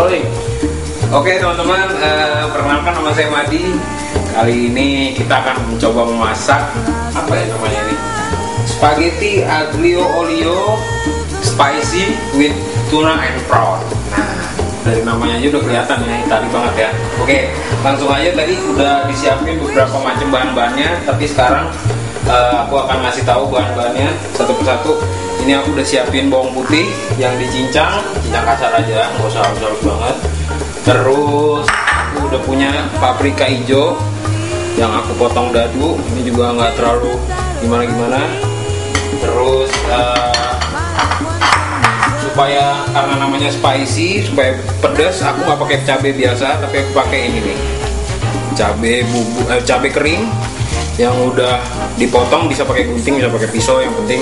Rolling. Oke teman-teman, perkenalkan nama saya Madi. Kali ini kita akan mencoba memasak apa ya namanya ini? Spaghetti aglio olio spicy with tuna and prawn. Nah, dari namanya aja udah kelihatan ya, Itali banget ya. Oke, langsung aja. Tadi udah disiapin beberapa macam bahan-bahannya, tapi sekarang aku akan ngasih tahu bahan-bahannya satu persatu. Ini aku udah siapin bawang putih yang dicincang kasar aja, nggak usah halus banget. Terus aku udah punya paprika hijau yang aku potong dadu. Ini juga nggak terlalu gimana-gimana. Terus supaya karena namanya spicy, supaya pedas, aku nggak pakai cabai biasa, tapi aku pakai ini nih, cabai kering yang udah dipotong. Bisa pakai gunting, bisa pakai pisau, yang penting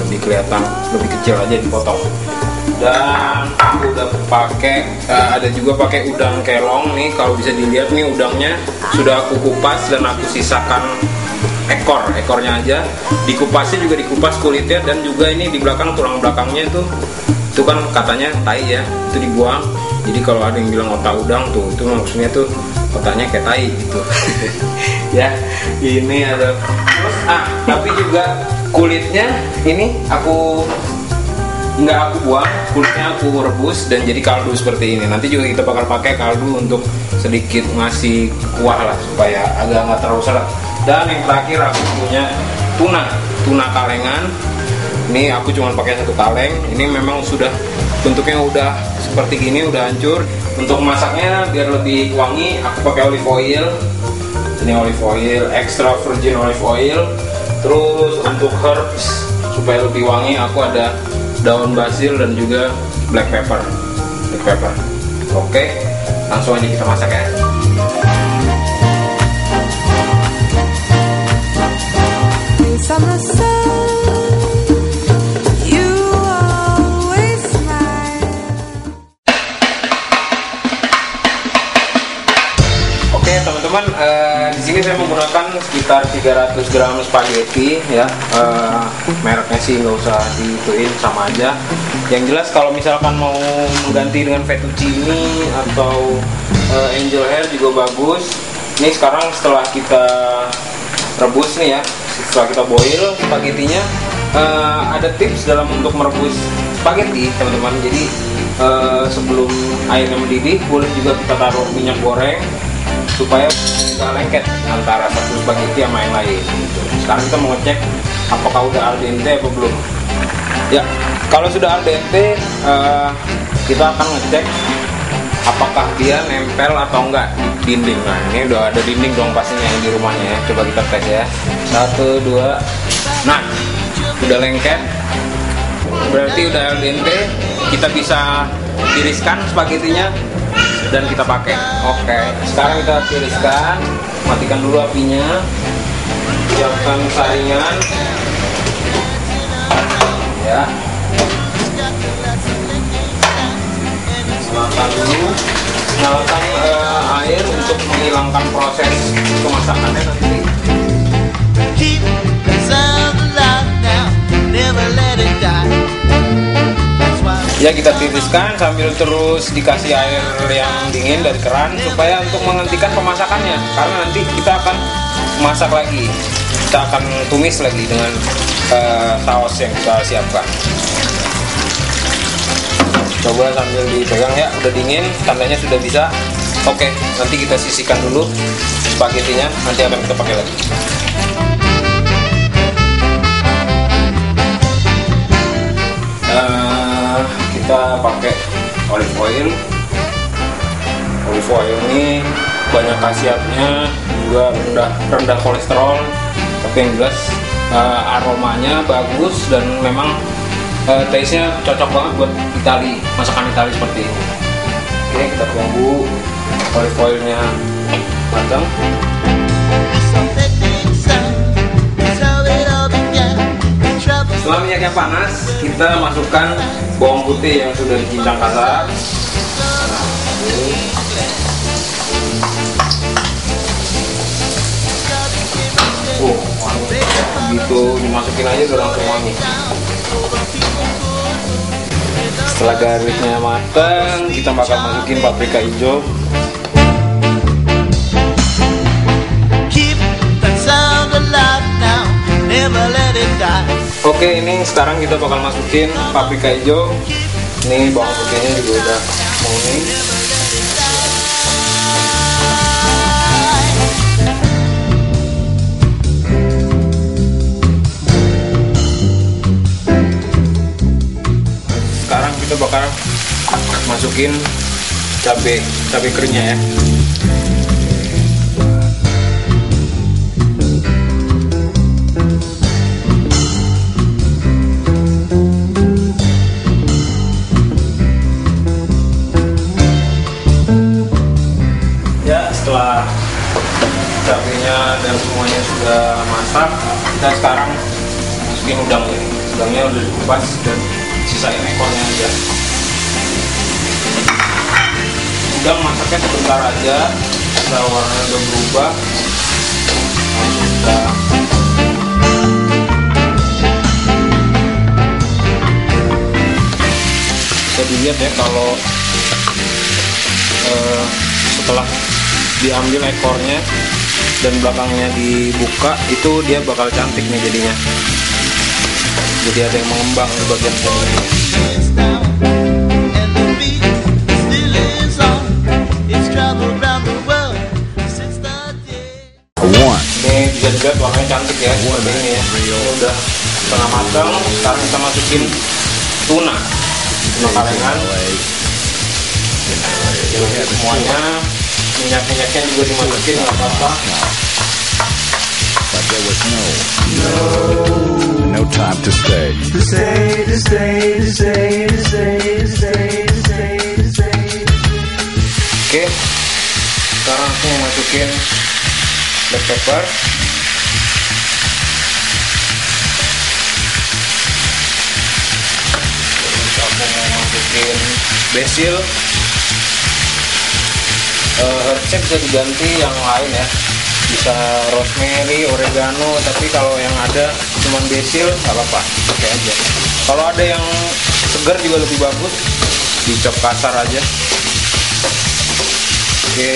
lebih kelihatan, lebih kecil aja dipotong. Dan aku udah pakai ada juga pakai udang kelong nih. Kalau bisa dilihat nih, udangnya sudah aku kupas dan aku sisakan ekornya aja. Dikupasnya juga dikupas kulitnya, dan juga ini di belakang, tulang belakangnya itu kan katanya tai ya, itu dibuang. Jadi kalau ada yang bilang otak udang tuh, itu maksudnya tuh otaknya kayak tai gitu. Ya, ini ada. Terus tapi juga kulitnya ini nggak aku buang, kulitnya aku rebus dan jadi kaldu seperti ini. Nanti juga kita bakal pakai kaldu untuk sedikit ngasih kuah lah, supaya agak nggak terlalu seret. Dan yang terakhir aku punya tuna kalengan. Ini aku cuma pakai satu kaleng. Ini memang sudah bentuknya udah seperti gini, udah hancur. Untuk masaknya biar lebih wangi, aku pakai olive oil. Ini olive oil, extra virgin olive oil. Terus untuk herbs supaya lebih wangi, aku ada daun basil dan juga black pepper. Oke, langsung aja kita masak ya. Oke teman-teman, di sini saya menggunakan sekitar 300 gram spaghetti ya. Mereknya sih nggak usah dituin, sama aja. Yang jelas kalau misalkan mau mengganti dengan fettuccine atau angel hair juga bagus. Ini sekarang setelah kita rebus nih ya, setelah kita boil spagettinya, ada tips dalam untuk merebus spaghetti teman-teman. Jadi sebelum airnya mendidih, boleh juga kita taruh minyak goreng supaya nggak lengket antara satu spaghetti sama yang lain. Sekarang kita mau ngecek apakah udah al dente atau belum. Ya, kalau sudah al dente, kita akan ngecek apakah dia nempel atau enggak di dinding. Nah, ini udah ada dinding dong pastinya yang di rumahnya ya. Coba kita tes ya. 1, 2. Nah, udah lengket. Berarti udah al dente. Kita bisa tiriskan spagettinya dan kita pakai. Oke, sekarang kita tiriskan. Matikan dulu apinya. Siapkan saringan. Ya. Nyalakan dulu. Nyalakan air untuk menghilangkan proses pemasakannya nanti. Ya, kita tiriskan sambil terus dikasih air yang dingin dari keran supaya untuk menghentikan pemasakannya, karena nanti kita akan masak lagi, kita akan tumis lagi dengan saus yang kita siapkan. Coba sambil dipegang ya, udah dingin, tandanya sudah bisa. Oke, nanti kita sisihkan dulu spagettinya, nanti akan kita pakai lagi. Kita pakai olive oil. Olive oil ini banyak khasiatnya, juga rendah kolesterol, tapi yang jelas aromanya bagus dan memang taste-nya cocok banget buat Itali, masakan Itali seperti ini. Oke, kita tunggu olive oilnya matang. Setelah minyaknya panas, kita masukkan bawang putih yang sudah dicincang kasar. Gitu dimasukin aja udah langsung wangi. Setelah garlicnya matang, kita bakal masukin paprika hijau. Oke, ini sekarang kita bakal masukin paprika hijau. Ini bawang putihnya juga udah menguning. Sekarang kita bakal masukin cabai keringnya ya. Setelah cabenya dan semuanya sudah masak, kita sekarang masukin udang ini. Udangnya udah dikupas dan sisain ekornya aja. Udang masaknya sebentar aja, setelah warnanya udah berubah, langsung bisa dilihat ya kalau setelah diambil ekornya dan belakangnya dibuka, itu dia bakal cantik nih jadinya. Jadi ada yang mengembang di bagian sini. Ini bisa dilihat warnanya cantik ya, seperti ini ya. Ini udah setengah matang. Sekarang kita masukin tuna kalengan. Jadi semuanya, minyak-minyaknya juga dimasukin, nggak apa-apa. No time to stay. Oke, sekarang aku mau masukin black pepper. Terus aku mau masukin basil. Herbsnya bisa diganti yang lain ya, bisa rosemary, oregano, tapi kalau yang ada cuman basil nggak apa-apa, pakai aja. Kalau ada yang segar juga lebih bagus, dicop kasar aja. Oke,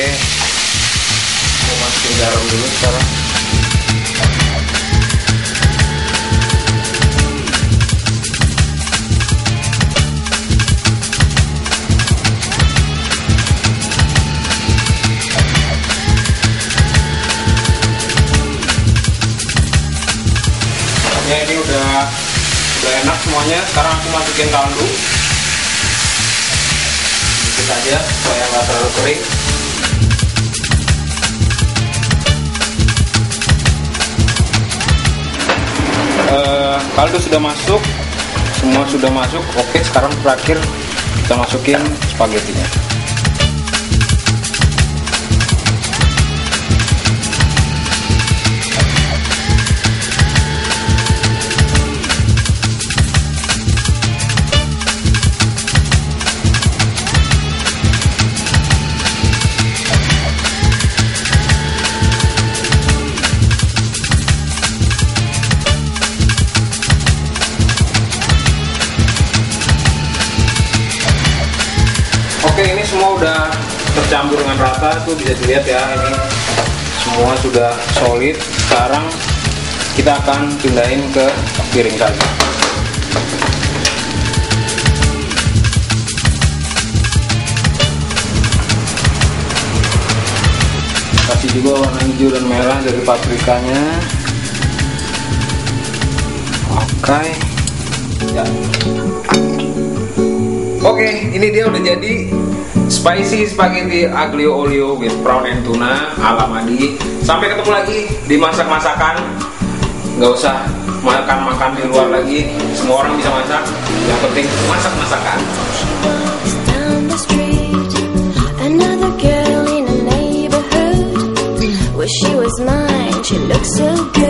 mau masukin garam dulu sekarang. Ya, ini udah enak semuanya. Sekarang aku masukin kaldu sedikit aja supaya nggak terlalu kering. Kaldu sudah masuk, semua sudah masuk. Oke, sekarang terakhir kita masukin spaghettinya. Oke, ini semua udah tercampur dengan rata, tuh bisa dilihat ya, ini semua sudah solid. Sekarang kita akan pindahin ke piring saja. Kasih juga warna hijau dan merah dari paprikanya. Oke, ya. Oke, ini dia udah jadi spicy spaghetti aglio olio with prawn and tuna ala Madi. Sampai ketemu lagi di masak-masakan. Nggak usah makan-makan di luar lagi. Semua orang bisa masak. Yang penting masak-masakan. She was mine, she looked so good.